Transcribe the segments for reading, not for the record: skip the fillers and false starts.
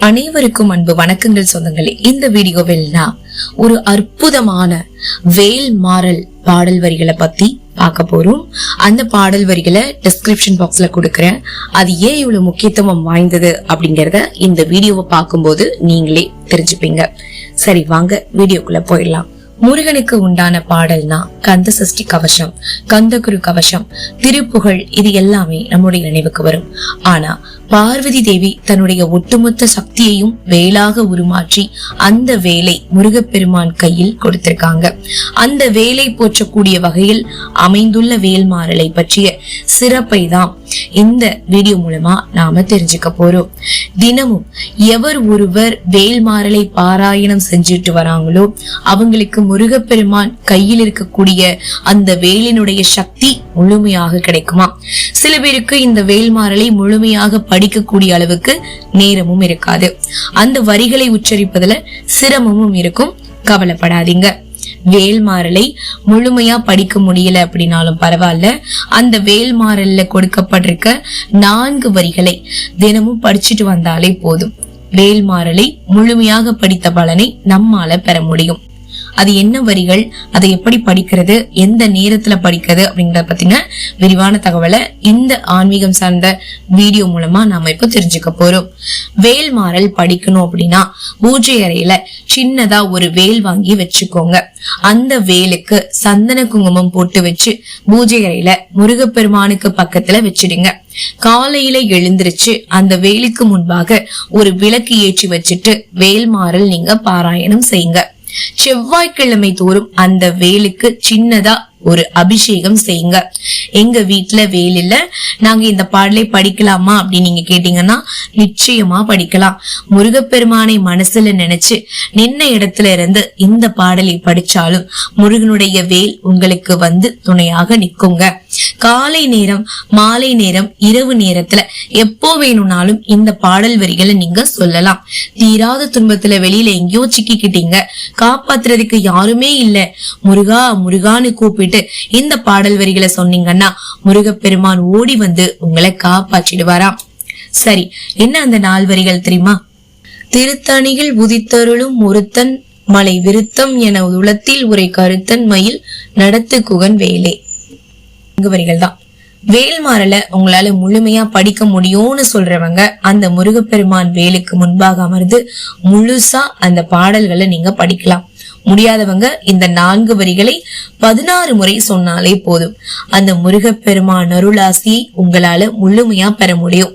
அனைவருக்கும் அன்பு வணக்கங்கள் சொந்தங்களே. இந்த வீடியோவில் நான் ஒரு அற்புதமான வேல் மாறல் பாடல் வரிகளை பத்தி பார்க்க போறோம். அந்த பாடல் வரிகளை டிஸ்கிரிப்ஷன் பாக்ஸ்ல கொடுக்கறேன். அது ஏன் இவ்வளவு முக்கியத்துவம் வாய்ந்தது அப்படிங்கறத இந்த வீடியோவை பார்க்கும்போது நீங்களே தெரிஞ்சுப்பீங்க. சரி, வாங்க வீடியோக்குள்ள போயிடலாம். முருகனுக்கு உண்டான பாடல்னா கந்த சஷ்டி கவசம், கந்தகுரு கவசம், திருப்புகழ், இது எல்லாமே நம்முடைய நினைவுக்கு வரும். ஆனா பார்வதி தேவி தன்னுடைய ஒட்டுமொத்த சக்தியையும் வேலாக உருமாற்றி அந்த வேலை முருகப்பெருமான் கையில் கொடுத்திருக்காங்க. அந்த வேலை போற்றக்கூடிய வகையில் அமைந்துள்ள வேல்மாறலை பற்றிய சிறப்பை தான் இந்த வீடியோ மூலமா நாம தெரிஞ்சுக்க போறோம். தினமும் எவர் ஒருவர் வேல்மாறலை பாராயணம் செஞ்சுட்டு வராங்களோ அவங்களுக்கு முருகப்பெருமான் கையில் இருக்கக்கூடிய அந்த வேலினுடைய சக்தி முழுமையாக கிடைக்குமா. சில பேருக்கு இந்த வேல்மாறலை முழுமையாக படிக்கக்கூடிய அளவுக்கு நேரமும் இருக்காது. அந்த வரிகளை உச்சரிப்பதுல சிரமமும் இருக்கும். கவலைப்படாதீங்க. வேல்மாறலை முழுமையா படிக்க முடியல அப்படின்னாலும் பரவாயில்ல, அந்த வேல்மாறல்ல கொடுக்கப்பட்டிருக்க 4 வரிகளை தினமும் படிச்சுட்டு வந்தாலே போதும். வேல்மாறலை முழுமையாக படித்த பலனை நம்மால பெற முடியும். அது என்ன வரிகள், அதை எப்படி படிக்கிறது, எந்த நேரத்துல படிக்கிறது அப்படிங்கறத பத்தின விரிவான தகவலை இந்த ஆன்மீகம் சார்ந்த வீடியோ மூலமா நாம இப்ப தெரிஞ்சுக்க போறோம். வேல்மாறல் படிக்கணும் அப்படின்னா பூஜை அறையில சின்னதா ஒரு வேல் வாங்கி வச்சுக்கோங்க. அந்த வேலுக்கு சந்தன குங்குமம் போட்டு வச்சு பூஜை அறையில முருகப்பெருமானுக்கு பக்கத்துல வச்சிடுங்க. காலையில எழுந்திருச்சு அந்த வேலுக்கு முன்பாக ஒரு விளக்கு ஏற்றி வச்சுட்டு வேல்மாறல் நீங்க பாராயணம் செய்யுங்க. செவ்வாய்க்கிழமை தோறும் அந்த வேலுக்கு சின்னதா ஒரு அபிஷேகம் செய்யுங்க. எங்க வீட்டுல வேல் இல்ல, நாங்க இந்த பாடலை படிக்கலாமா அப்படின்னு நீங்க கேட்டீங்கன்னா நிச்சயமா படிக்கலாம். முருகப்பெருமானை மனசுல நினைச்சு நின்ன இடத்துல இருந்து இந்த பாடலை படிச்சாலும் முருகனுடைய வேல் உங்களுக்கு வந்து துணையாக நிக்குங்க. காலை நேரம், மாலை நேரம், இரவு நேரத்துல எப்போ வேணும்னாலும் இந்த பாடல் வரிகளை நீங்க சொல்லலாம். தீராத துன்பத்துல வெளியில எங்கேயோ சிக்கிக்கிட்டீங்க, காப்பாத்துறதுக்கு யாருமே இல்ல, முருகா முருகான்னு கூப்பிட்டு இந்த பாடல் வரிகளை சொன்னீங்கன்னா முருகப்பெருமான் ஓடி வந்து உங்களை காப்பாற்றிடுவாராம். சரி, என்ன அந்த 4 வரிகள் தெரியுமா? திருத்தணியில் உதித்தருளும் ஒருத்தன் மலை விருத்தம் என உளத்தில் உரை கருத்தன் மயில் நடத்து குகன் வேலே. வரிகள் தான். வேல்மாறல உங்களால முழுமையா படிக்க முடியும்னு சொல்றவங்க அந்த முருகப்பெருமான் வேலுக்கு முன்பாக அமர்ந்து முழுசா அந்த பாடல்களை நீங்க படிக்கலாம். முடியாதவங்க இந்த 4 வரிகளை 16 முறை சொன்னாலே போதும். அந்த முருகப்பெருமான் அருளாசியை உங்களால முழுமையா பெற முடியும்.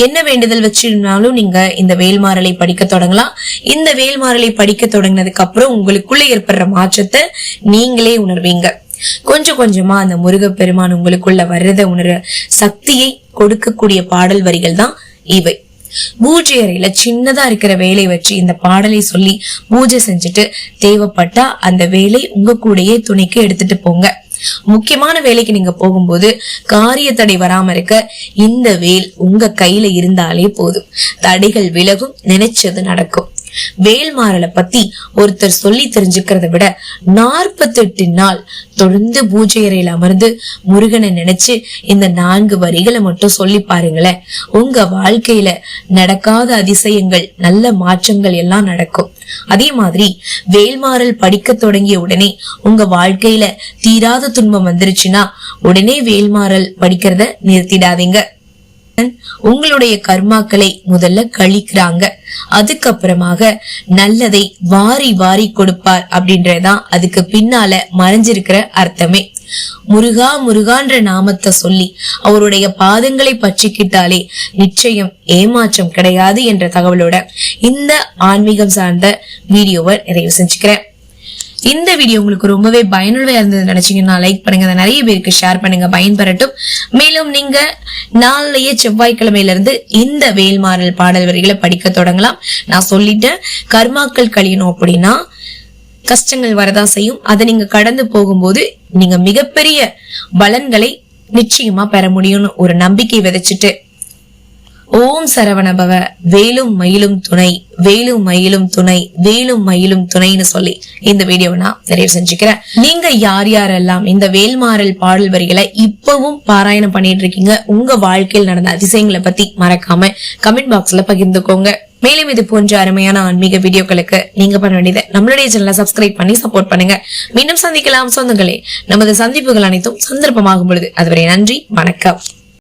என்ன வேண்டுதல் வச்சிருந்தாலும் நீங்க இந்த வேல்மாறலை படிக்க தொடங்கலாம். இந்த வேல்மாறலை படிக்க தொடங்கினதுக்கு அப்புறம் உங்களுக்குள்ள ஏற்படுற மாற்றத்தை நீங்களே உணர்வீங்க. கொஞ்சம் கொஞ்சமா அந்த முருகப்பெருமான் உங்களுக்குள்ள வர்றத உணர சக்தியை கொடுக்கக்கூடிய பாடல் வரிகள் தான் இவை. பூஜை அறையில சின்னதா இருக்கிற வேலை வச்சு இந்த பாடலை சொல்லி பூஜை செஞ்சுட்டு தேவைப்பட்டா அந்த வேலை உங்க கூடயே துணைக்கு எடுத்துட்டு போங்க. முக்கியமான வேலைக்கு நீங்க போகும்போது காரிய தடை வராம இருக்க இந்த வேல் உங்க கையில இருந்தாலே போதும். தடைகள் விலகும், நினைச்சது நடக்கும். வேல்மாறலை பத்தி ஒருத்தர் சொல்லி தெரிஞ்சுக்கிறத விட 48 நாள் தொடர்ந்து பூஜை அறையில அமர்ந்து முருகனை நினைச்சு இந்த 4 வரிகளை மட்டும் சொல்லி பாருங்களேன். உங்க வாழ்க்கையில நடக்காத அதிசயங்கள், நல்ல மாற்றங்கள் எல்லாம் நடக்கும். அதே மாதிரி வேல்மாறல் படிக்க தொடங்கிய உடனே உங்க வாழ்க்கையில தீராத துன்பம் வந்துருச்சுன்னா உடனே வேல்மாறல் படிக்கிறத நிறுத்திடாதீங்க. உங்களுடைய கர்மாக்களை முதல்ல கழிக்கிறாங்க, அதுக்கப்புறமாக நல்லதை வாரி வாரி கொடுப்பார் அப்படின்றதான் அதுக்கு பின்னால மறைஞ்சிருக்கிற அர்த்தமே. முருகா முருகான்ற நாமத்தை சொல்லி அவருடைய பாதங்களை பற்றிக்கிட்டாலே நிச்சயம் ஏமாற்றம் கிடையாது என்ற தகவலோட இந்த ஆன்மீகம் சார்ந்த வீடியோவை நிறைவு செஞ்சுக்கிறேன். இந்த வீடியோ உங்களுக்கு ரொம்பவே பயனுள்ளதா இருந்தது நினைச்சீங்கன்னா லைக் பண்ணுங்க, நிறைய பேருக்கு ஷேர் பண்ணுங்க, பயன்பெறட்டும். மேலும் நீங்க நாளைய செவ்வாய்க்கிழமையில இருந்து இந்த வேல்மாறல் பாடல் வரிகளை படிக்க தொடங்கலாம். நான் சொல்லிட்டேன், கர்மாக்கள் கழியணும் அப்படின்னா கஷ்டங்கள் வரதான் செய்யும். அதை நீங்க கடந்து போகும்போது நீங்க மிகப்பெரிய பலன்களை நிச்சயமா பெற முடியும்னு ஒரு நம்பிக்கை விதைச்சிட்டு ஓம் சரவணபவ, வேலும் மயிலும் துணை, வேலும் மயிலும் துணை, வேலும் மயிலும் துணைன்னு சொல்லி இந்த வீடியோவை நான் நிறைவு செஞ்சுக்கிறேன். நீங்க யார் யாரெல்லாம் இந்த வேல்மாறல் பாடல் வரிகளை இப்பவும் பாராயணம் பண்ணிட்டு இருக்கீங்க, உங்க வாழ்க்கையில் நடந்த அதிசயங்களை பத்தி மறக்காம கமெண்ட் பாக்ஸ்ல பகிர்ந்துக்கோங்க. மேலும் இது போன்ற அருமையான ஆன்மீக வீடியோக்களுக்கு நீங்க பண்ண வேண்டியது நம்மளுடைய சேனலை சப்ஸ்கிரைப் பண்ணி சப்போர்ட் பண்ணுங்க. மீண்டும் சந்திக்கலாம் சொந்தங்களே. நமது சந்திப்புகள் அனைத்தும் சந்தர்ப்பமாகும் பொழுது. அதுவரை நன்றி, வணக்கம்.